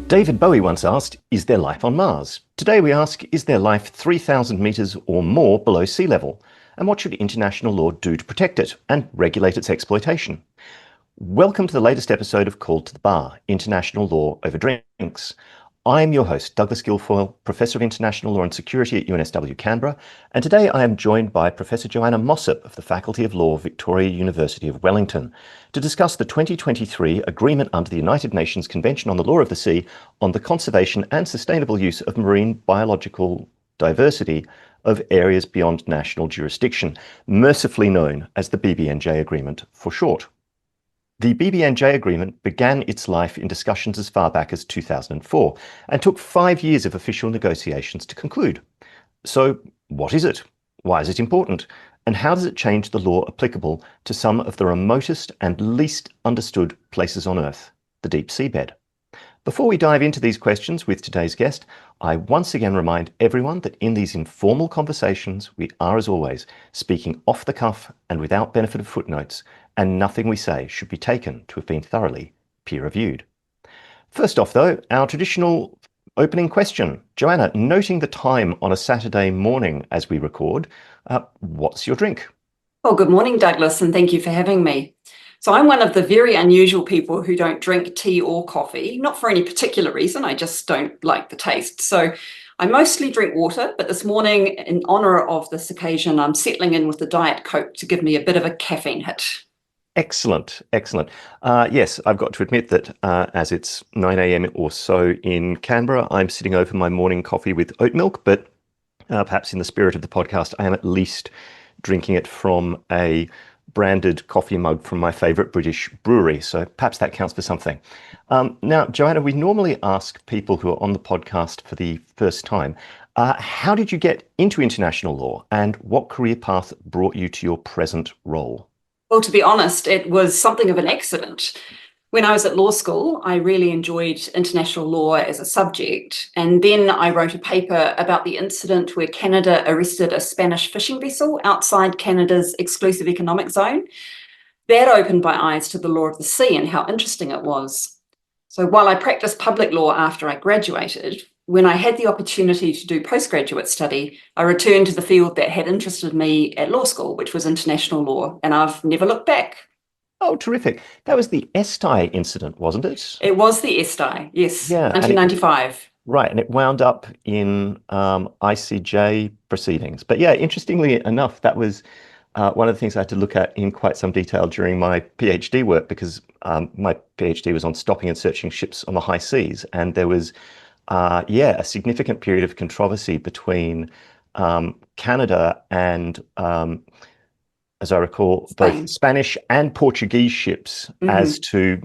David Bowie once asked, is there life on Mars? Today we ask, is there life 3,000 metres or more below sea level? And what should international law do to protect it and regulate its exploitation? Welcome to the latest episode of Called to the Bar, International Law Over Drinks. I'm your host, Douglas Guilfoyle, Professor of International Law and Security at UNSW Canberra, and today I am joined by Professor Joanna Mossop of the Faculty of Law, Victoria University of Wellington, to discuss the 2023 Agreement under the United Nations Convention on the Law of the Sea on the conservation and sustainable use of marine biological diversity of areas beyond national jurisdiction, mercifully known as the BBNJ Agreement for short. The BBNJ Agreement began its life in discussions as far back as 2004 and took 5 years of official negotiations to conclude. So what is it? Why is it important? And how does it change the law applicable to some of the remotest and least understood places on Earth, the deep seabed? Before we dive into these questions with today's guest, I once again remind everyone that in these informal conversations, we are, as always, speaking off the cuff and without benefit of footnotes, and nothing we say should be taken to have been thoroughly peer-reviewed. First off, though, our traditional opening question. Joanna, noting the time on a Saturday morning as we record, what's your drink? Well, good morning, Douglas, and thank you for having me. So I'm one of the very unusual people who don't drink tea or coffee, not for any particular reason, I just don't like the taste. So I mostly drink water, but this morning, in honour of this occasion, I'm settling in with the Diet Coke to give me a bit of a caffeine hit. Excellent, excellent. Yes, I've got to admit that as it's 9 a.m. or so in Canberra, I'm sitting over my morning coffee with oat milk, but perhaps in the spirit of the podcast, I am at least drinking it from a branded coffee mug from my favourite British brewery. So perhaps that counts for something. Now, Joanna, we normally ask people who are on the podcast for the first time, how did you get into international law and what career path brought you to your present role? Well, to be honest, it was something of an accident. When I was at law school, I really enjoyed international law as a subject, and then I wrote a paper about the incident where Canada arrested a Spanish fishing vessel outside Canada's exclusive economic zone. That opened my eyes to the law of the sea and how interesting it was. So while I practiced public law after I graduated, when I had the opportunity to do postgraduate study, I returned to the field that had interested me at law school, which was international law, and I've never looked back. Oh, terrific. That was the Esti incident, wasn't it? It was the Esti, yes, Yeah, 1995. Right, and it wound up in ICJ proceedings. But yeah, interestingly enough, that was one of the things I had to look at in quite some detail during my PhD work, because my PhD was on stopping and searching ships on the high seas. And there was, a significant period of controversy between Canada and as I recall, both Spanish and Portuguese ships as to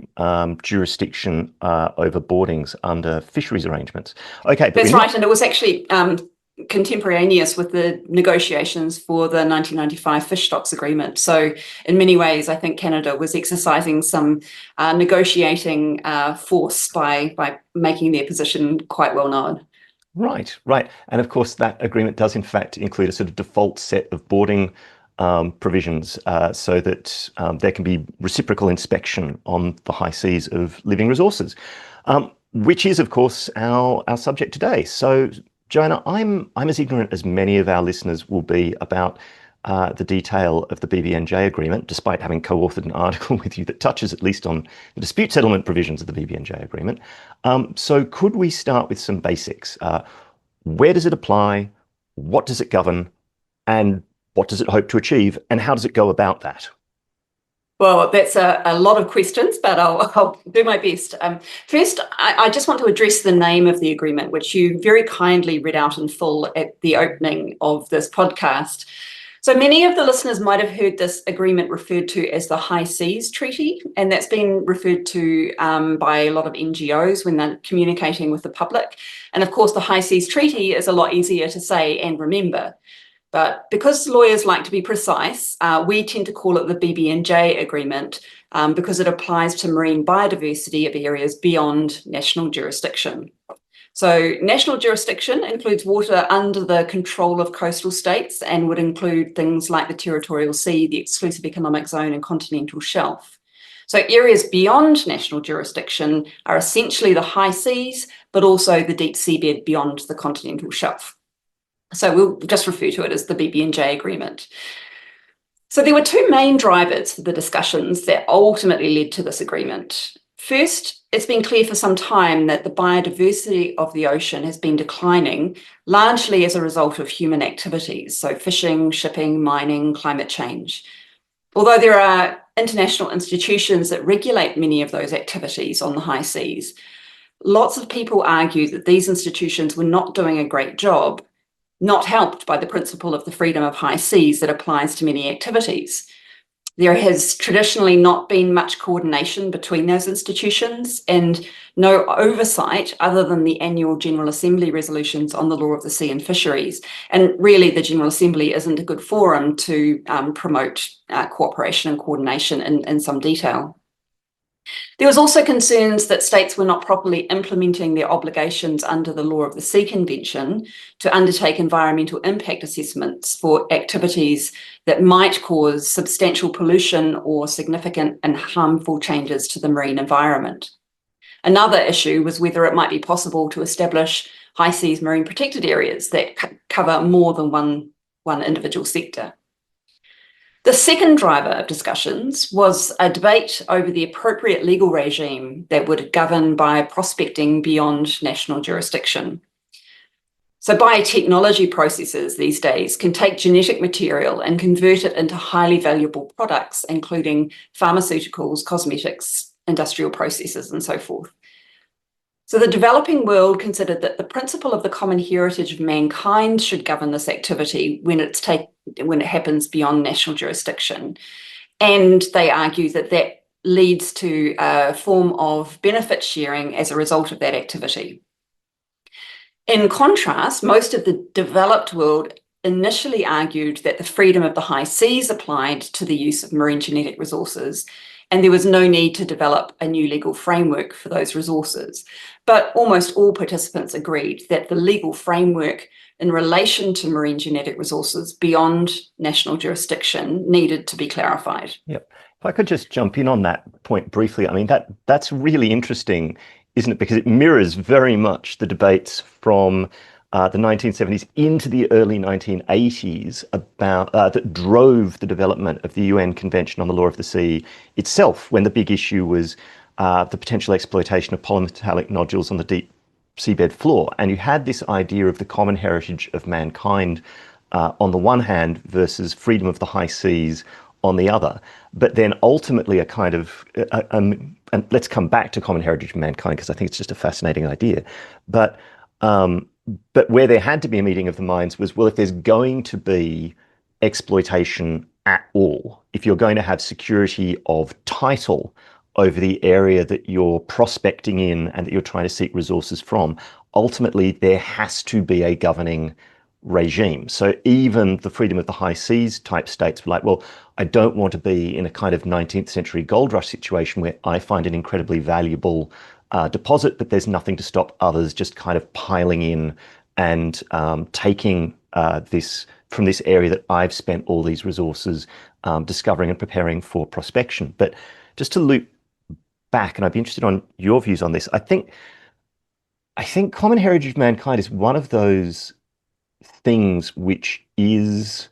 jurisdiction over boardings under fisheries arrangements. Okay, but that's right, and it was actually contemporaneous with the negotiations for the 1995 Fish Stocks Agreement. So in many ways, I think Canada was exercising some negotiating force by making their position quite well known. Right, right. And of course, that agreement does in fact include a sort of default set of boarding provisions so that there can be reciprocal inspection on the high seas of living resources, which is, of course, our subject today. So, Joanna, I'm as ignorant as many of our listeners will be about the detail of the BBNJ Agreement, despite having co-authored an article with you that touches at least on the dispute settlement provisions of the BBNJ Agreement. So could we start with some basics? Where does it apply? What does it govern? And what does it hope to achieve, and how does it go about that? Well, that's a lot of questions, but I'll do my best. First, I just want to address the name of the agreement, which you very kindly read out in full at the opening of this podcast. So many of the listeners might have heard this agreement referred to as the High Seas Treaty, and that's been referred to by a lot of NGOs when they're communicating with the public. And of course, the High Seas Treaty is a lot easier to say and remember. But because lawyers like to be precise, we tend to call it the BBNJ Agreement because it applies to marine biodiversity of areas beyond national jurisdiction. So national jurisdiction includes water under the control of coastal states and would include things like the territorial sea, the exclusive economic zone and continental shelf. So areas beyond national jurisdiction are essentially the high seas, but also the deep seabed beyond the continental shelf. So we'll just refer to it as the BBNJ Agreement. So there were two main drivers for the discussions that ultimately led to this agreement. First, it's been clear for some time that the biodiversity of the ocean has been declining, largely as a result of human activities, so fishing, shipping, mining, climate change. Although there are international institutions that regulate many of those activities on the high seas, lots of people argue that these institutions were not doing a great job, not helped by the principle of the freedom of high seas that applies to many activities. There has traditionally not been much coordination between those institutions and no oversight other than the annual General Assembly resolutions on the law of the sea and fisheries. And really, the General Assembly isn't a good forum to promote cooperation and coordination in some detail. There was also concerns that states were not properly implementing their obligations under the Law of the Sea Convention to undertake environmental impact assessments for activities that might cause substantial pollution or significant and harmful changes to the marine environment. Another issue was whether it might be possible to establish high seas marine protected areas that cover more than one individual sector. The second driver of discussions was a debate over the appropriate legal regime that would govern prospecting beyond national jurisdiction. So biotechnology processes these days can take genetic material and convert it into highly valuable products, including pharmaceuticals, cosmetics, industrial processes, and so forth. So the developing world considered that the principle of the common heritage of mankind should govern this activity when it happens beyond national jurisdiction. And they argue that that leads to a form of benefit sharing as a result of that activity. In contrast, most of the developed world initially argued that the freedom of the high seas applied to the use of marine genetic resources, and there was no need to develop a new legal framework for those resources. But almost all participants agreed that the legal framework in relation to marine genetic resources beyond national jurisdiction needed to be clarified. Yep. If I could just jump in on that point briefly, I mean, that's really interesting, isn't it? Because it mirrors very much the debates from the 1970s into the early 1980s about that drove the development of the UN Convention on the Law of the Sea itself, when the big issue was the potential exploitation of polymetallic nodules on the deep seabed floor. And you had this idea of the common heritage of mankind on the one hand versus freedom of the high seas on the other. But then ultimately a kind of, and let's come back to common heritage of mankind, because I think it's just a fascinating idea. But where there had to be a meeting of the minds was, well, if there's going to be exploitation at all, if you're going to have security of title over the area that you're prospecting in and that you're trying to seek resources from, ultimately there has to be a governing regime. So even the freedom of the high seas type states were like, well, I don't want to be in a kind of 19th century gold rush situation where I find an incredibly valuable deposit, but there's nothing to stop others just kind of piling in and taking this from this area that I've spent all these resources discovering and preparing for prospection. But just to loop back, and I'd be interested on your views on this, I think common heritage of mankind is one of those things which is,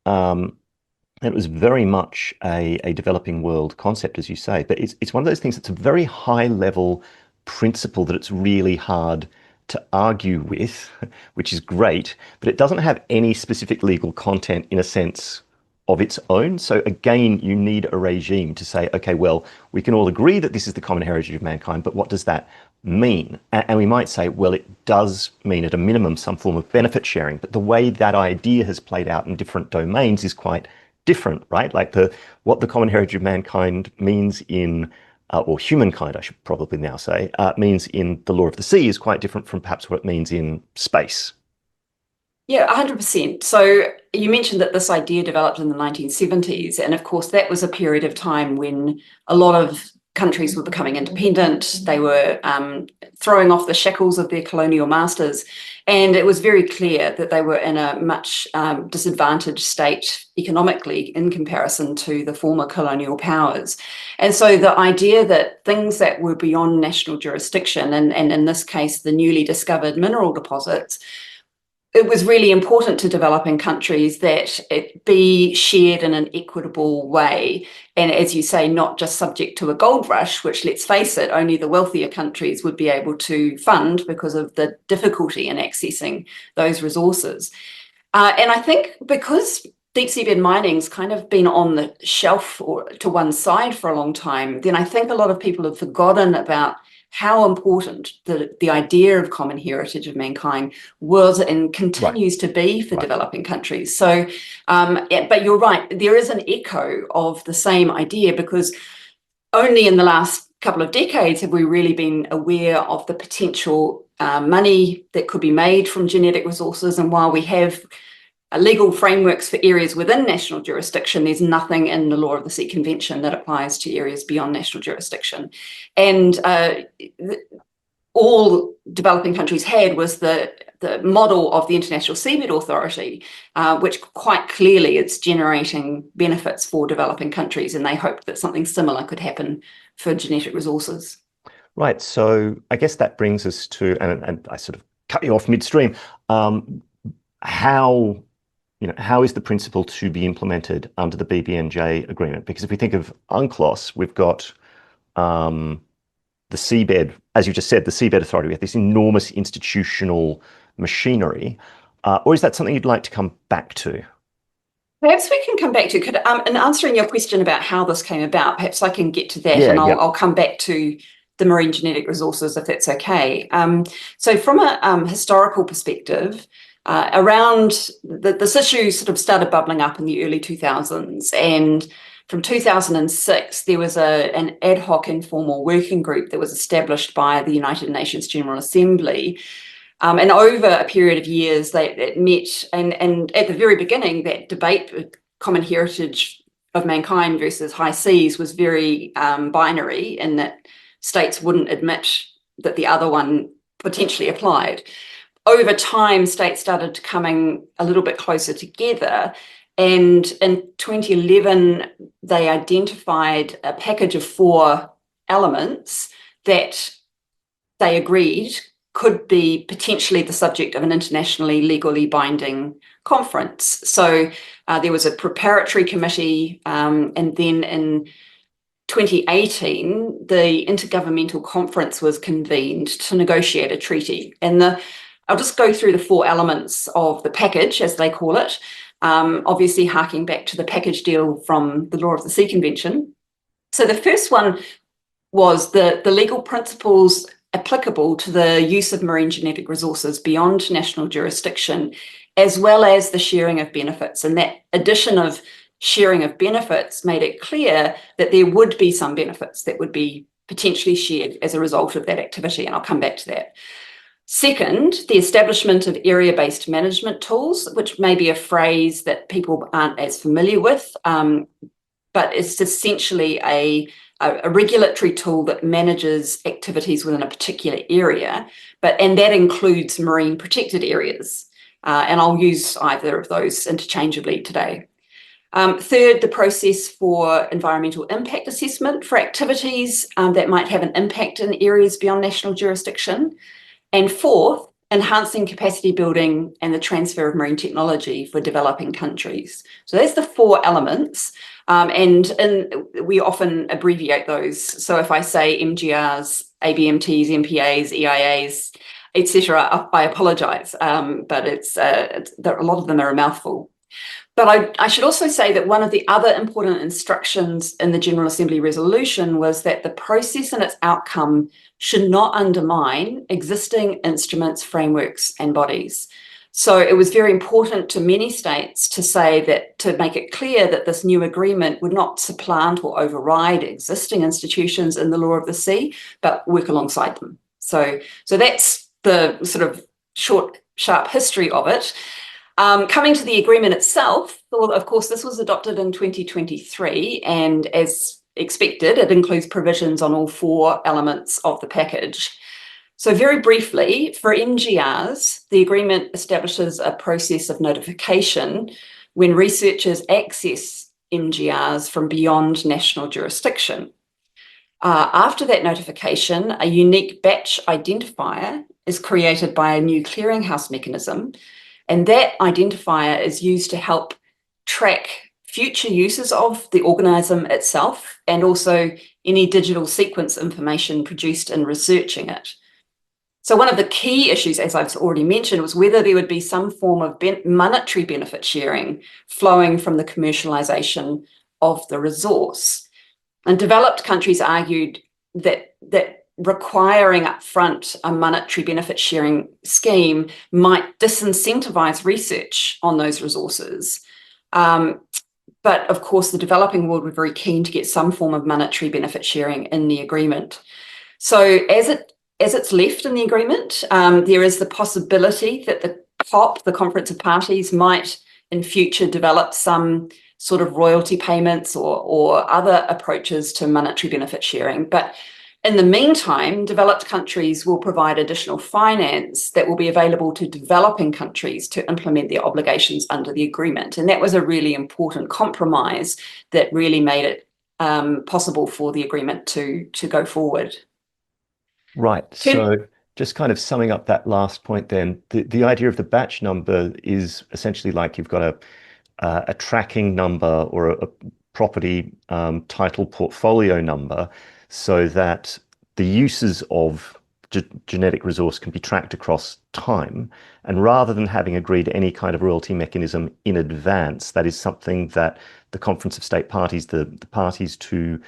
it was very much a developing world concept, as you say, but it's one of those things that's a very high level principle that it's really hard to argue with, which is great, but it doesn't have any specific legal content in a sense of its own. So again, you need a regime to say, okay, well, we can all agree that this is the common heritage of mankind, but what does that mean? And we might say, well, it does mean at a minimum some form of benefit sharing, but the way that idea has played out in different domains is quite different, right? Like what the common heritage of mankind means in, or humankind, I should probably now say, means in the law of the sea is quite different from perhaps what it means in space. Yeah, 100%. So you mentioned that this idea developed in the 1970s. And of course, that was a period of time when a lot of countries were becoming independent. They were throwing off the shackles of their colonial masters. And it was very clear that they were in a much disadvantaged state economically in comparison to the former colonial powers. And so the idea that things that were beyond national jurisdiction, and in this case, the newly discovered mineral deposits, it was really important to developing countries that it be shared in an equitable way. And as you say, not just subject to a gold rush, which, let's face it, only the wealthier countries would be able to fund because of the difficulty in accessing those resources. And I think because deep seabed mining's kind of been on the shelf or to one side for a long time, then I think a lot of people have forgotten about how important the idea of common heritage of mankind was and continues to be for developing countries. So, but you're right, there is an echo of the same idea, because only in the last couple of decades have we really been aware of the potential money that could be made from genetic resources. And while we have legal frameworks for areas within national jurisdiction, there's nothing in the Law of the Sea Convention that applies to areas beyond national jurisdiction. And all developing countries had was the model of the International Seabed Authority, which quite clearly is generating benefits for developing countries, and they hoped that something similar could happen for genetic resources. Right. So I guess that brings us to, and I sort of cut you off midstream, how is the principle to be implemented under the BBNJ agreement? Because if we think of UNCLOS, we've got the seabed, as you just said, the Seabed Authority. We have this enormous institutional machinery. Or is that something you'd like to come back to? Perhaps we can come back to, in answering your question about how this came about, perhaps I can get to that, Yeah, and I'll come back to the marine genetic resources, if that's okay. So from a historical perspective, around this issue sort of started bubbling up in the early 2000s, and from 2006 there was an ad hoc informal working group that was established by the United Nations General Assembly, and over a period of years it met, and at the very beginning that debate, common heritage of mankind versus high seas, was very binary, in that states wouldn't admit that the other one potentially applied. Over time, states started coming a little bit closer together, and in 2011, they identified a package of 4 elements that they agreed could be potentially the subject of an internationally legally binding conference. So there was a preparatory committee, and then in 2018, the Intergovernmental Conference was convened to negotiate a treaty. And I'll just go through the 4 elements of the package, as they call it, obviously harking back to the package deal from the Law of the Sea Convention. So the first one was the legal principles applicable to the use of marine genetic resources beyond national jurisdiction, as well as the sharing of benefits. And that addition of sharing of benefits made it clear that there would be some benefits that would be potentially shared as a result of that activity, and I'll come back to that. Second, the establishment of area-based management tools, which may be a phrase that people aren't as familiar with, but it's essentially a regulatory tool that manages activities within a particular area, and that includes marine protected areas. And I'll use either of those interchangeably today. Third, the process for environmental impact assessment for activities that might have an impact in areas beyond national jurisdiction. And fourth, enhancing capacity building and the transfer of marine technology for developing countries. So that's the 4 elements, and we often abbreviate those. So if I say MGRs, ABMTs, MPAs, EIAs, etc., I apologise, but a lot of them are a mouthful. But I should also say that one of the other important instructions in the General Assembly resolution was that the process and its outcome should not undermine existing instruments, frameworks, and bodies. So it was very important to many states to say that, to make it clear that this new agreement would not supplant or override existing institutions in the law of the sea, but work alongside them. So that's the sort of short, sharp history of it. Coming to the agreement itself, well, of course, this was adopted in 2023, and as expected, it includes provisions on all 4 elements of the package. So very briefly, for NGRs, the agreement establishes a process of notification when researchers access NGRs from beyond national jurisdiction. After that notification, a unique batch identifier is created by a new clearinghouse mechanism, and that identifier is used to help track future uses of the organism itself and also any digital sequence information produced in researching it. So one of the key issues, as I've already mentioned, was whether there would be some form of monetary benefit sharing flowing from the commercialisation of the resource. And developed countries argued that requiring upfront a monetary benefit sharing scheme might disincentivise research on those resources. But of course, the developing world were very keen to get some form of monetary benefit sharing in the agreement. So as it's left in the agreement, there is the possibility that the COP, the Conference of Parties, might in future develop some sort of royalty payments or other approaches to monetary benefit sharing. But in the meantime, developed countries will provide additional finance that will be available to developing countries to implement their obligations under the agreement. And that was a really important compromise that really made it possible for the agreement to go forward. Right. So just kind of summing up that last point then, the idea of the batch number is essentially like you've got a tracking number or a property title portfolio number so that the uses of genetic resource can be tracked across time. And rather than having agreed any kind of royalty mechanism in advance, that is something that the Conference of State Parties, the parties to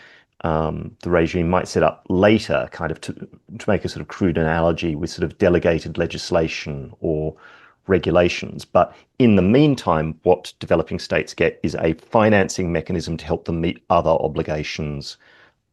the regime might set up later, kind of to make a sort of crude analogy with sort of delegated legislation or regulations. But in the meantime, what developing states get is a financing mechanism to help them meet other obligations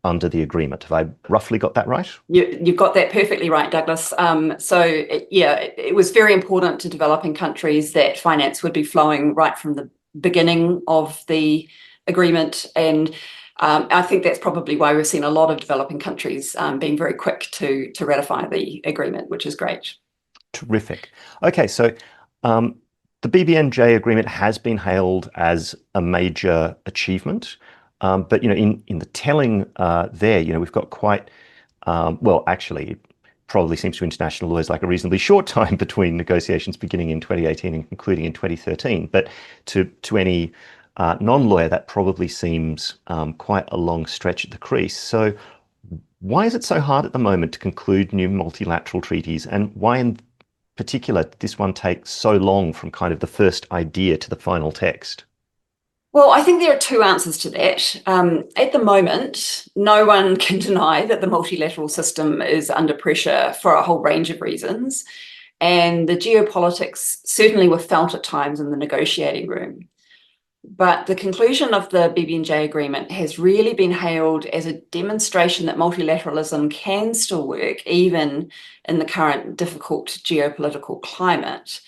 under the agreement. Have I roughly got that right? You've got that perfectly right, Douglas. It was very important to developing countries that finance would be flowing right from the beginning of the agreement. And I think that's probably why we've seen a lot of developing countries being very quick to ratify the agreement, which is great. Terrific. Okay, so the BBNJ agreement has been hailed as a major achievement, but in the telling there, we've got quite well, actually, it probably seems to international lawyers like a reasonably short time between negotiations beginning in 2018 and concluding in 2013. But to any non-lawyer, that probably seems quite a long stretch at the crease. So why is it so hard at the moment to conclude new multilateral treaties, and why in particular did this one take so long from kind of the first idea to the final text? Well, I think there are two answers to that. At the moment, no one can deny that the multilateral system is under pressure for a whole range of reasons, and the geopolitics certainly were felt at times in the negotiating room. But the conclusion of the BBNJ agreement has really been hailed as a demonstration that multilateralism can still work, even in the current difficult geopolitical climate.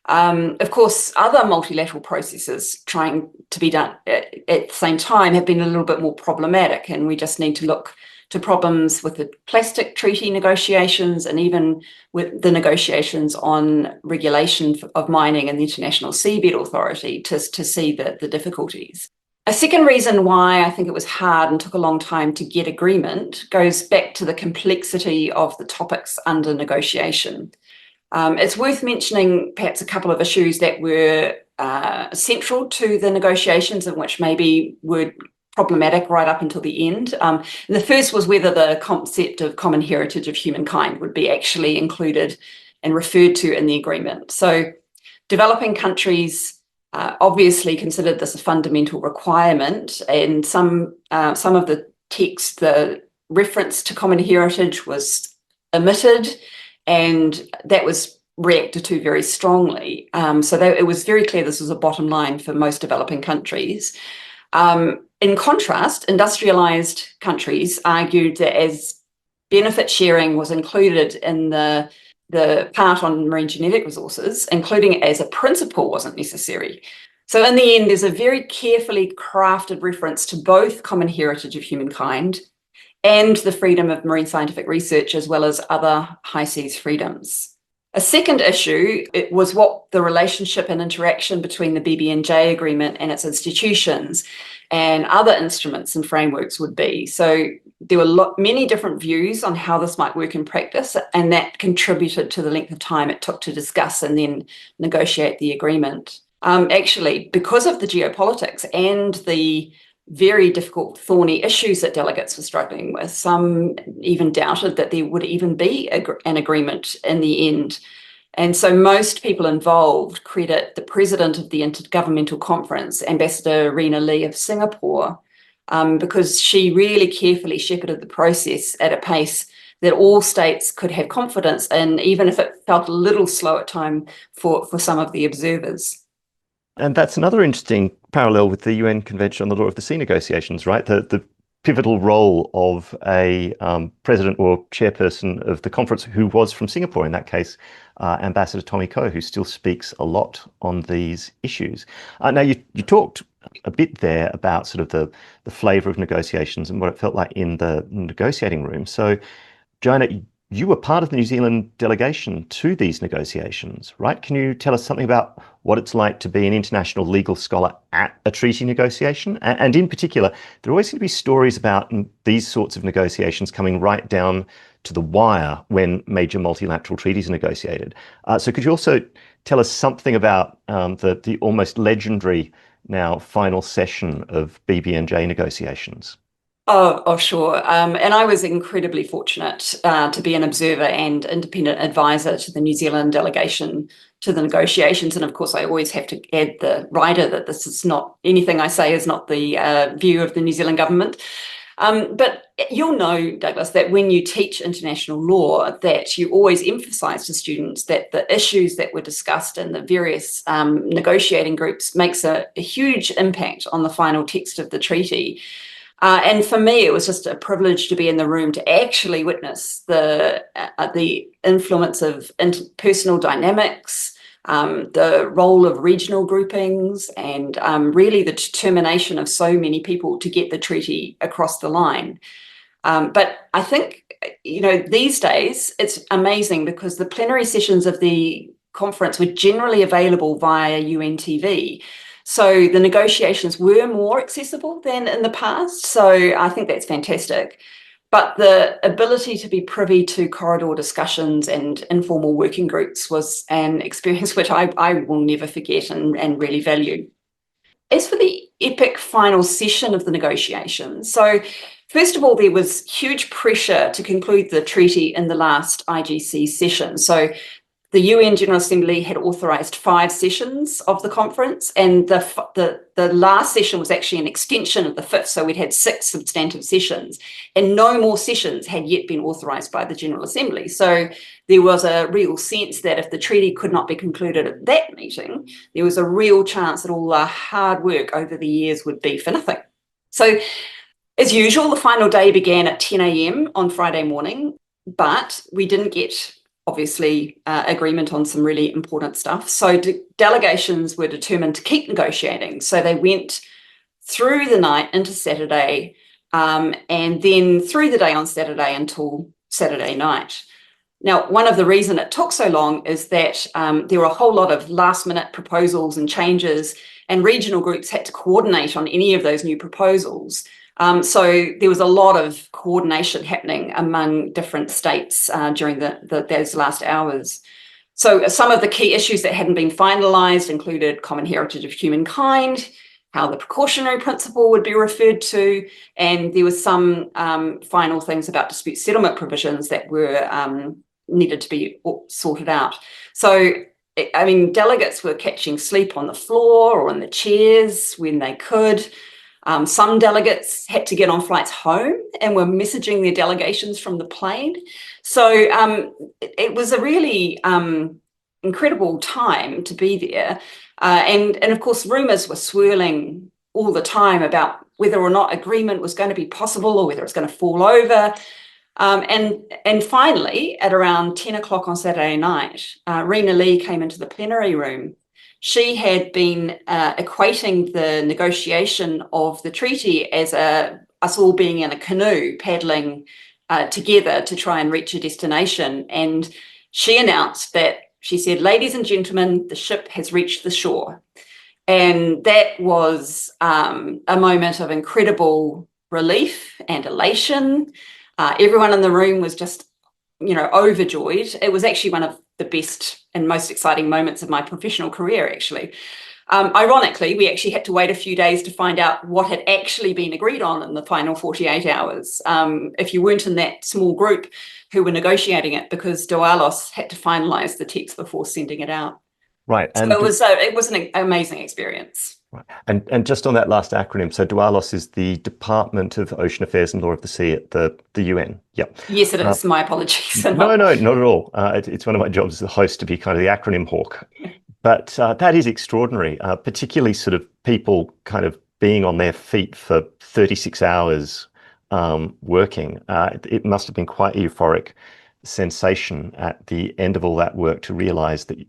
Of course, other multilateral processes trying to be done at the same time have been a little bit more problematic, and we just need to look to problems with the plastic treaty negotiations and even with the negotiations on regulation of mining and the International Seabed Authority to see the difficulties. A second reason why I think it was hard and took a long time to get agreement goes back to the complexity of the topics under negotiation. It's worth mentioning perhaps a couple of issues that were central to the negotiations and which maybe were problematic right up until the end. And the first was whether the concept of common heritage of humankind would be actually included and referred to in the agreement. So developing countries obviously considered this a fundamental requirement, and some of the text, the reference to common heritage was omitted, and that was reacted to very strongly. It was very clear this was a bottom line for most developing countries. In contrast, industrialized countries argued that as benefit sharing was included in the part on marine genetic resources, including it as a principle wasn't necessary. So in the end, there's a very carefully crafted reference to both common heritage of humankind and the freedom of marine scientific research, as well as other high seas freedoms. A second issue was what the relationship and interaction between the BBNJ Agreement and its institutions and other instruments and frameworks would be. So there were many different views on how this might work in practice, and that contributed to the length of time it took to discuss and then negotiate the agreement. Actually, because of the geopolitics and the very difficult, thorny issues that delegates were struggling with, some even doubted that there would even be an agreement in the end. And so most people involved credit the president of the Intergovernmental Conference, Ambassador Rena Lee of Singapore, because she really carefully shepherded the process at a pace that all states could have confidence in, even if it felt a little slow at time for some of the observers. And that's another interesting parallel with the UN Convention on the Law of the Sea negotiations, right? The pivotal role of a president or chairperson of the conference who was from Singapore, in that case, Ambassador Tommy Koh, who still speaks a lot on these issues. Now, you talked a bit there about sort of the flavour of negotiations and what it felt like in the negotiating room. So, Joanna, you were part of the New Zealand delegation to these negotiations, right? Can you tell us something about what it's like to be an international legal scholar at a treaty negotiation? And in particular, there always seem to be stories about these sorts of negotiations coming right down to the wire when major multilateral treaties are negotiated. So could you also tell us something about the almost legendary now final session of BBNJ negotiations? Oh, sure. And I was incredibly fortunate to be an observer and independent advisor to the New Zealand delegation to the negotiations. And of course, I always have to add the rider that this is not, anything I say is not the view of the New Zealand government. But you'll know, Douglas, that when you teach international law, that you always emphasise to students that the issues that were discussed in the various negotiating groups makes a huge impact on the final text of the treaty. And for me, it was just a privilege to be in the room to actually witness the influence of interpersonal dynamics, the role of regional groupings, and really the determination of so many people to get the treaty across the line. But I think, these days it's amazing because the plenary sessions of the conference were generally available via UN TV. So the negotiations were more accessible than in the past. So I think that's fantastic. But the ability to be privy to corridor discussions and informal working groups was an experience which I will never forget and really value. As for the epic final session of the negotiations, so first of all, there was huge pressure to conclude the treaty in the last IGC session. So the UN General Assembly had authorised 5 sessions of the conference, and the last session was actually an extension of the 5th, so we'd had 6 substantive sessions, and no more sessions had yet been authorised by the General Assembly. So there was a real sense that if the treaty could not be concluded at that meeting, there was a real chance that all the hard work over the years would be for nothing. So as usual, the final day began at 10 a.m. on Friday morning, but we didn't get obviously agreement on some really important stuff. So delegations were determined to keep negotiating. So they went through the night into Saturday and then through the day on Saturday until Saturday night. Now, one of the reasons it took so long is that there were a whole lot of last minute proposals and changes, and regional groups had to coordinate on any of those new proposals. So there was a lot of coordination happening among different states during those last hours. So some of the key issues that hadn't been finalised included common heritage of humankind, how the precautionary principle would be referred to, and there was some final things about dispute settlement provisions that were needed to be sorted out. So, I mean, delegates were catching sleep on the floor or in the chairs when they could. Some delegates had to get on flights home and were messaging their delegations from the plane. So it was a really incredible time to be there. And of course, rumours were swirling all the time about whether or not agreement was going to be possible or whether it's going to fall over. And finally, at around 10 o'clock on Saturday night, Rena Lee came into the plenary room. She had been equating the negotiation of the treaty as a us all being in a canoe paddling together to try and reach a destination. And she announced that, she said, "Ladies and gentlemen, the ship has reached the shore." And that was a moment of incredible relief and elation. Everyone in the room was just, overjoyed. It was actually one of the best and most exciting moments of my professional career, actually. Ironically, we actually had to wait a few days to find out what had actually been agreed on in the final 48 hours. If you weren't in that small group who were negotiating it, because Doualos had to finalise the text before sending it out. Right. And so it was an amazing experience. Right. And just on that last acronym, so Doualos is the Department of Ocean Affairs and Law of the Sea at the UN. Yep. Yes, it is. My apologies. No, not at all. It's one of my jobs as the host to be kind of the acronym hawk. But that is extraordinary, particularly sort of people kind of being on their feet for 36 hours working. It must have been quite a euphoric sensation at the end of all that work to realize that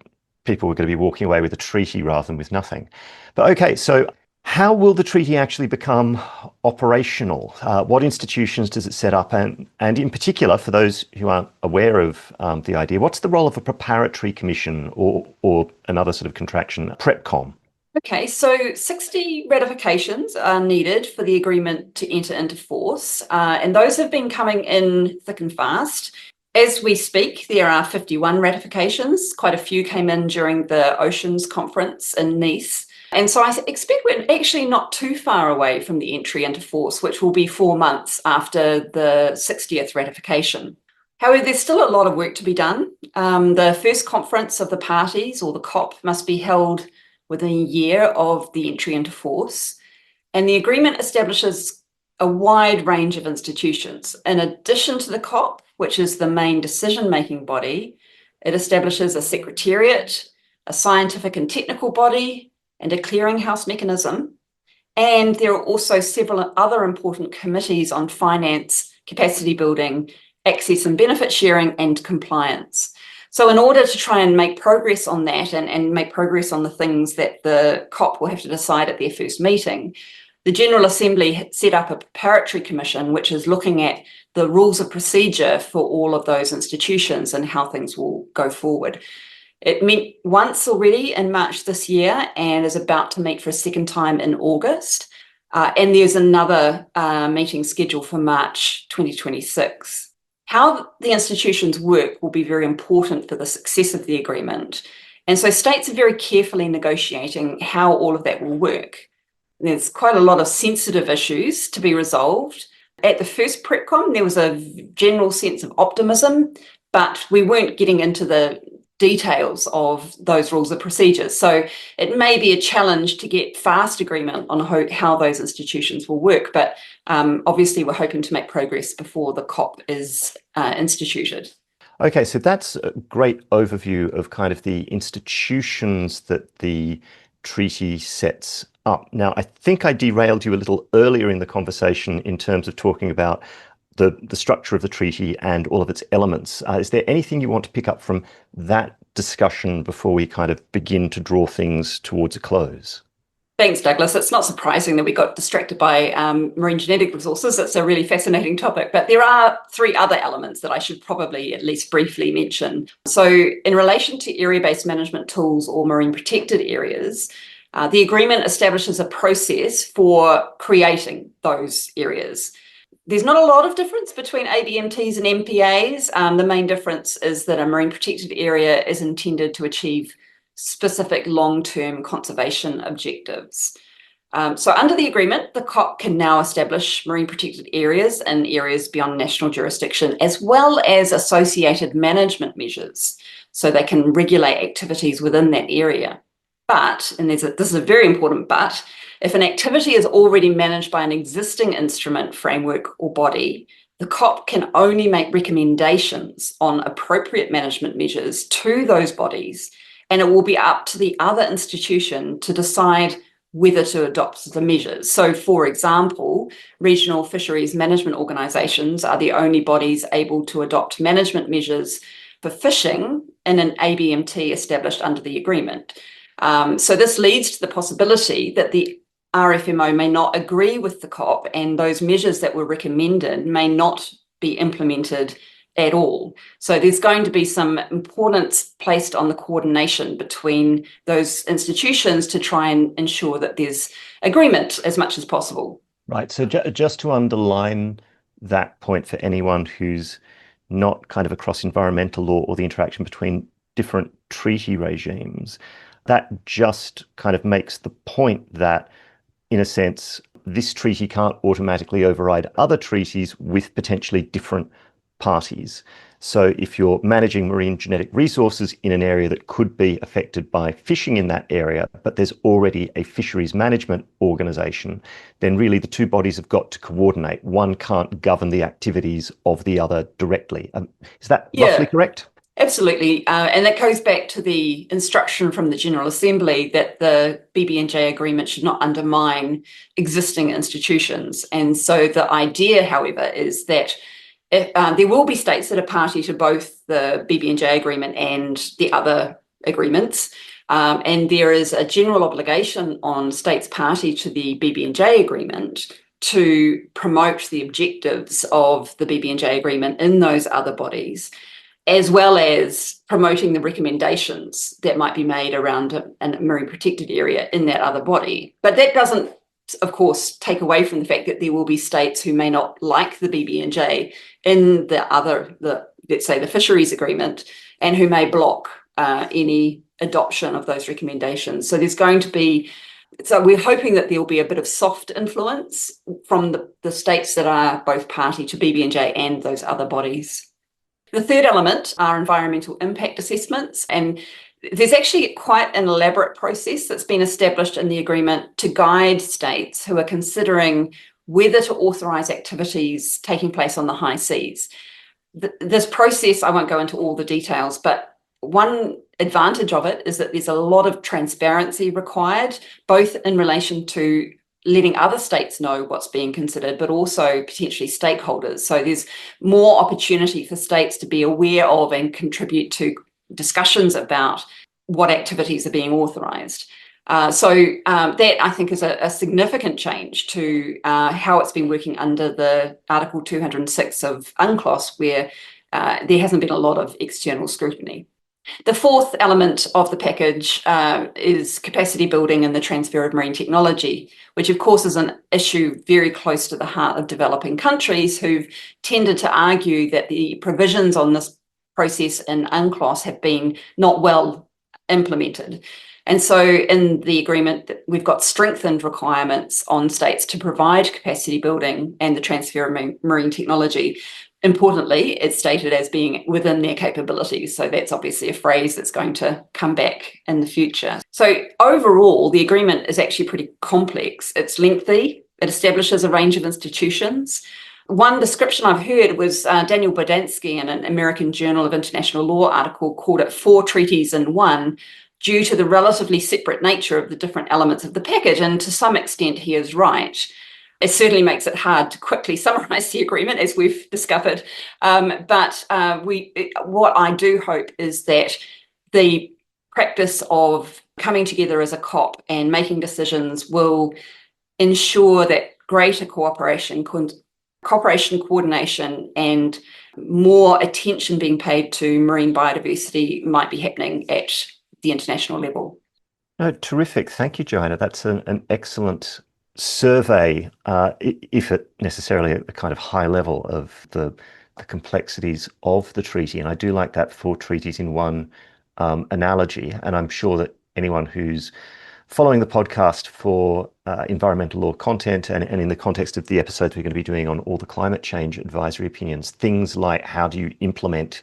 people were going to be walking away with a treaty rather than with nothing. But okay, so how will the treaty actually become operational? What institutions does it set up? And in particular, for those who aren't aware of the idea, what's the role of a preparatory commission or another sort of contraction, PrepCom? Okay, so 60 ratifications are needed for the agreement to enter into force, and those have been coming in thick and fast. As we speak, there are 51 ratifications. Quite a few came in during the Oceans Conference in Nice. And so I expect we're actually not too far away from the entry into force, which will be 4 months after the 60th ratification. However, there's still a lot of work to be done. The first conference of the parties, or the COP, must be held within a year of the entry into force. And the agreement establishes a wide range of institutions. In addition to the COP, which is the main decision-making body, it establishes a secretariat, a scientific and technical body, and a clearinghouse mechanism. And there are also several other important committees on finance, capacity building, access and benefit sharing, and compliance. So in order to try and make progress on that and make progress on the things that the COP will have to decide at their first meeting, the General Assembly set up a preparatory commission, which is looking at the rules of procedure for all of those institutions and how things will go forward. It met once already in March this year and is about to meet for a second time in August. And there's another meeting scheduled for March 2026. How the institutions work will be very important for the success of the agreement. And so states are very carefully negotiating how all of that will work. There's quite a lot of sensitive issues to be resolved. At the first PrepCom, there was a general sense of optimism, but we weren't getting into the details of those rules of procedures. So it may be a challenge to get fast agreement on how those institutions will work, but obviously we're hoping to make progress before the COP is instituted. Okay, so that's a great overview of kind of the institutions that the treaty sets up. Now, I think I derailed you a little earlier in the conversation in terms of talking about the structure of the treaty and all of its elements. Is there anything you want to pick up from that discussion before we kind of begin to draw things towards a close? Thanks, Douglas. It's not surprising that we got distracted by marine genetic resources. It's a really fascinating topic, but there are 3 other elements that I should probably at least briefly mention. So in relation to area-based management tools or marine protected areas, the agreement establishes a process for creating those areas. There's not a lot of difference between ABMTs and MPAs. The main difference is that a marine protected area is intended to achieve specific long-term conservation objectives. So under the agreement, the COP can now establish marine protected areas and areas beyond national jurisdiction, as well as associated management measures, so they can regulate activities within that area. But, and this is a very important but, if an activity is already managed by an existing instrument, framework, or body, the COP can only make recommendations on appropriate management measures to those bodies, and it will be up to the other institution to decide whether to adopt the measures. So, for example, regional fisheries management organisations are the only bodies able to adopt management measures for fishing in an ABMT established under the agreement. So this leads to the possibility that the RFMO may not agree with the COP, and those measures that were recommended may not be implemented at all. So there's going to be some importance placed on the coordination between those institutions to try and ensure that there's agreement as much as possible. Right. So just to underline that point for anyone who's not kind of across environmental law or the interaction between different treaty regimes, that just kind of makes the point that, in a sense, this treaty can't automatically override other treaties with potentially different parties. So if you're managing marine genetic resources in an area that could be affected by fishing in that area, but there's already a fisheries management organisation, then really the two bodies have got to coordinate. One can't govern the activities of the other directly. Is that roughly correct? Absolutely. And that goes back to the instruction from the General Assembly that the BBNJ agreement should not undermine existing institutions. And so the idea, however, is that there will be states that are party to both the BBNJ agreement and the other agreements. And there is a general obligation on states party to the BBNJ agreement to promote the objectives of the BBNJ agreement in those other bodies, as well as promoting the recommendations that might be made around a marine protected area in that other body. But that doesn't, of course, take away from the fact that there will be states who may not like the BBNJ in let's say, the fisheries agreement, and who may block any adoption of those recommendations. So we're hoping that there will be a bit of soft influence from the states that are both party to BBNJ and those other bodies. The third element are environmental impact assessments, and there's actually quite an elaborate process that's been established in the agreement to guide states who are considering whether to authorise activities taking place on the high seas. This process, I won't go into all the details, but one advantage of it is that there's a lot of transparency required, both in relation to letting other states know what's being considered, but also potentially stakeholders. So there's more opportunity for states to be aware of and contribute to discussions about what activities are being authorised. So that, I think, is a significant change to how it's been working under the Article 206 of UNCLOS, where there hasn't been a lot of external scrutiny. The fourth element of the package is capacity building and the transfer of marine technology, which of course is an issue very close to the heart of developing countries who've tended to argue that the provisions on this process in UNCLOS have been not well implemented. And so in the agreement, we've got strengthened requirements on states to provide capacity building and the transfer of marine technology. Importantly, it's stated as being within their capabilities. So that's obviously a phrase that's going to come back in the future. So overall, the agreement is actually pretty complex. It's lengthy. It establishes a range of institutions. One description I've heard was Daniel Bodansky in an American Journal of International Law article called it 4 treaties in 1, due to the relatively separate nature of the different elements of the package. And to some extent, he is right. It certainly makes it hard to quickly summarise the agreement, as we've discovered. But what I do hope is that the practice of coming together as a COP and making decisions will ensure that greater cooperation, coordination, and more attention being paid to marine biodiversity might be happening at the international level. No, terrific. Thank you, Joanna. That's an excellent survey, if it necessarily at a kind of high level of the complexities of the treaty. And I do like that 4 treaties in 1 analogy. And I'm sure that anyone who's following the podcast for environmental law content and in the context of the episodes we're going to be doing on all the climate change advisory opinions, things like how do you implement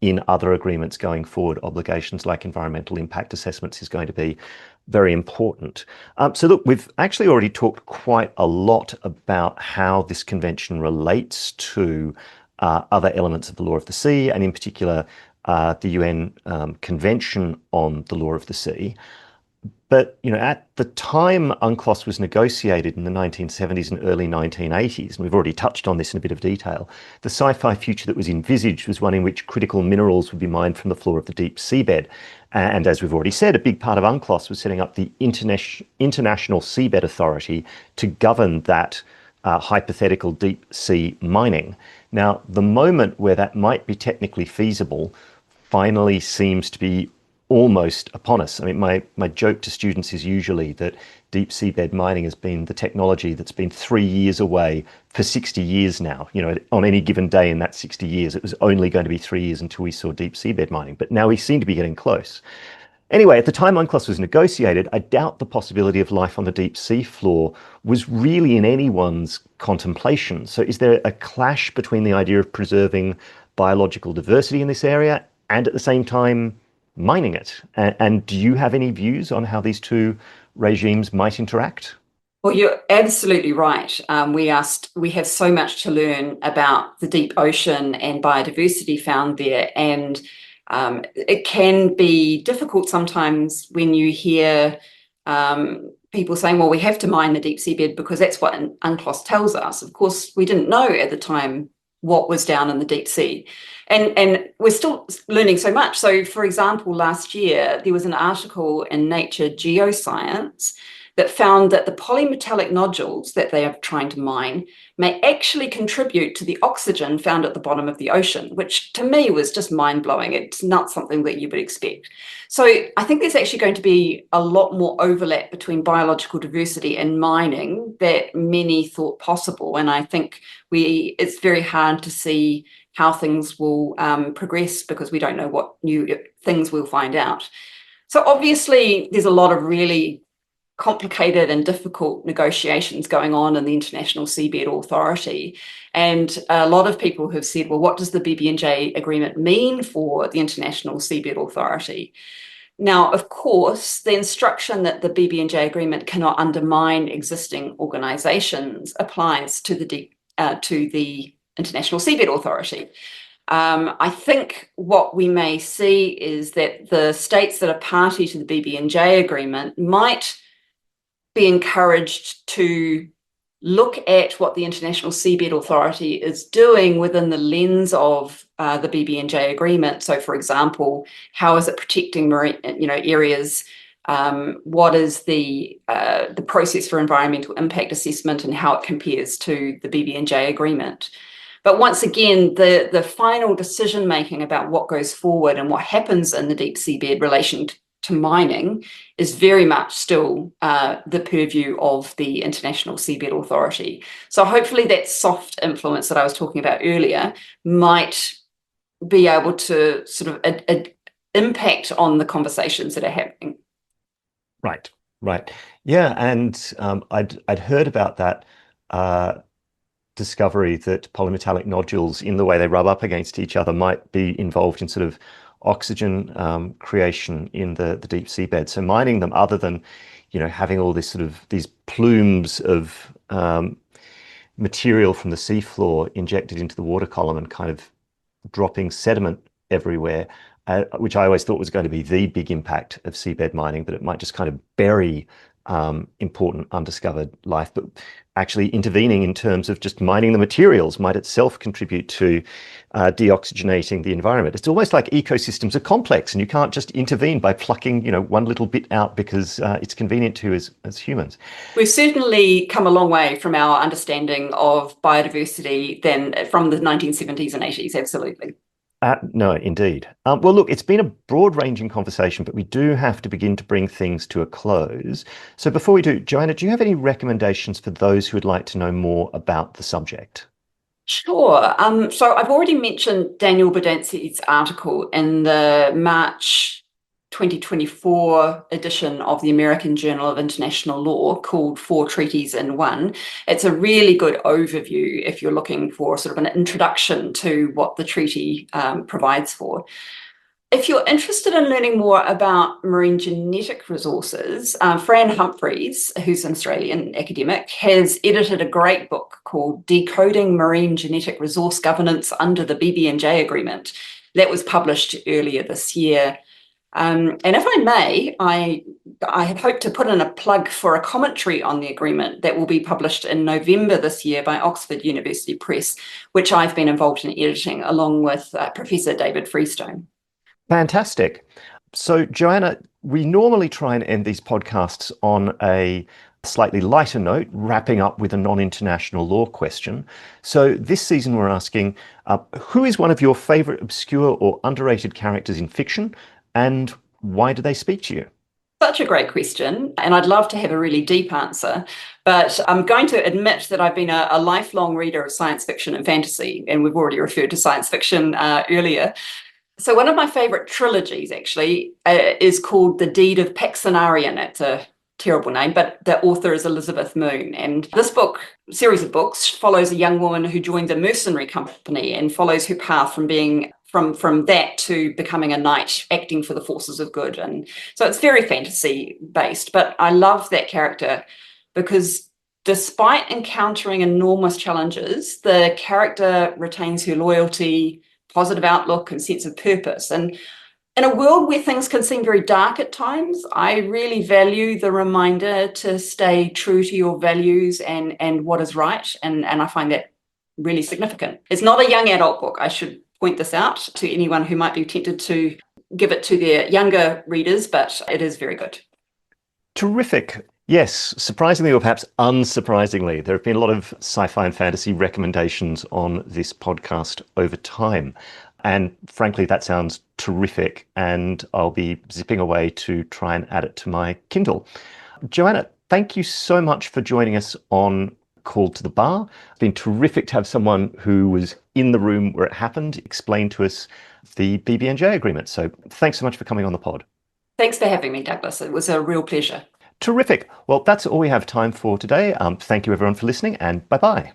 in other agreements going forward, obligations like environmental impact assessments is going to be very important. So look, we've actually already talked quite a lot about how this convention relates to other elements of the law of the sea, and in particular, the UN Convention on the Law of the Sea. But, at the time UNCLOS was negotiated in the 1970s and early 1980s, and we've already touched on this in a bit of detail, the sci-fi future that was envisaged was one in which critical minerals would be mined from the floor of the deep seabed. And as we've already said, a big part of UNCLOS was setting up the International Seabed Authority to govern that hypothetical deep sea mining. Now, the moment where that might be technically feasible finally seems to be almost upon us. I mean, my joke to students is usually that deep seabed mining has been the technology that's been 3 years away for 60 years now. On any given day in that 60 years, it was only going to be 3 years until we saw deep seabed mining. But now we seem to be getting close. Anyway, at the time UNCLOS was negotiated, I doubt the possibility of life on the deep sea floor was really in anyone's contemplation. So is there a clash between the idea of preserving biological diversity in this area and at the same time mining it? And do you have any views on how these two regimes might interact? Well, you're absolutely right. We have so much to learn about the deep ocean and biodiversity found there. And it can be difficult sometimes when you hear people saying, well, we have to mine the deep seabed because that's what UNCLOS tells us. Of course, we didn't know at the time what was down in the deep sea. And we're still learning so much. So, for example, last year, there was an article in Nature Geoscience that found that the polymetallic nodules that they are trying to mine may actually contribute to the oxygen found at the bottom of the ocean, which to me was just mind-blowing. It's not something that you would expect. So I think there's actually going to be a lot more overlap between biological diversity and mining that many thought possible. And I think it's very hard to see how things will progress because we don't know what new things we'll find out. So obviously there's a lot of really complicated and difficult negotiations going on in the International Seabed Authority. And a lot of people have said, well, what does the BBNJ Agreement mean for the International Seabed Authority? Now, of course, the instruction that the BBNJ Agreement cannot undermine existing organisations applies to the International Seabed Authority. I think what we may see is that the states that are party to the BBNJ Agreement might be encouraged to look at what the International Seabed Authority is doing within the lens of the BBNJ Agreement. So, for example, how is it protecting marine, areas? What is the process for environmental impact assessment and how it compares to the BBNJ Agreement? But once again, the final decision making about what goes forward and what happens in the deep seabed relation to mining is very much still the purview of the International Seabed Authority. So hopefully that soft influence that I was talking about earlier might be able to sort of impact on the conversations that are happening. Right. Yeah, and I'd heard about that discovery that polymetallic nodules, in the way they rub up against each other, might be involved in sort of oxygen creation in the deep seabed. So mining them, other than having all this sort of these plumes of material from the seafloor injected into the water column and kind of dropping sediment everywhere, which I always thought was going to be the big impact of seabed mining, that it might just kind of bury important undiscovered life. But actually intervening in terms of just mining the materials might itself contribute to deoxygenating the environment. It's almost like ecosystems are complex and you can't just intervene by plucking, one little bit out because it's convenient to as humans. We've certainly come a long way from our understanding of biodiversity than from the 1970s and 80s, absolutely. No, indeed. Well, look, it's been a broad-ranging conversation, but we do have to begin to bring things to a close. So before we do, Joanna, do you have any recommendations for those who would like to know more about the subject? Sure. So I've already mentioned Daniel Bodanci's article in the March 2024 edition of the American Journal of International Law called Four Treaties in One. It's a really good overview if you're looking for sort of an introduction to what the treaty provides for. If you're interested in learning more about marine genetic resources, Fran Humphreys, who's an Australian academic, has edited a great book called Decoding Marine Genetic Resource Governance under the BBNJ Agreement. That was published earlier this year. And if I may, I I had hoped to put in a plug for a commentary on the agreement that will be published in November this year by Oxford University Press, which I've been involved in editing along with Professor David Freestone. Fantastic. So, Joanna, we normally try and end these podcasts on a slightly lighter note, wrapping up with a non-international law question. So this season we're asking, who is one of your favourite obscure or underrated characters in fiction, and why do they speak to you? Such a great question, and I'd love to have a really deep answer, but I'm going to admit that I've been a lifelong reader of science fiction and fantasy, and we've already referred to science fiction earlier. So one of my favourite trilogies, actually, is called The Deed of Paxenarian. It's a terrible name, but the author is Elizabeth Moon. And this series of books, follows a young woman who joins a mercenary company and follows her path from being from that to becoming a knight acting for the forces of good. And so it's very fantasy based, but I love that character because despite encountering enormous challenges, the character retains her loyalty, positive outlook, and sense of purpose. And in a world where things can seem very dark at times, I really value the reminder to stay true to your values and what is right. And I find that really significant. It's not a young adult book. I should point this out to anyone who might be tempted to give it to their younger readers, but it is very good. Terrific. Yes, surprisingly or perhaps unsurprisingly, there have been a lot of sci-fi and fantasy recommendations on this podcast over time. And frankly, that sounds terrific. And I'll be zipping away to try and add it to my Kindle. Joanna, thank you so much for joining us on Called to the Bar. It's been terrific to have someone who was in the room where it happened explain to us the BBNJ agreement. So thanks so much for coming on the pod. Thanks for having me, Douglas. It was a real pleasure. Terrific. Well, that's all we have time for today. Thank you everyone for listening, and bye-bye.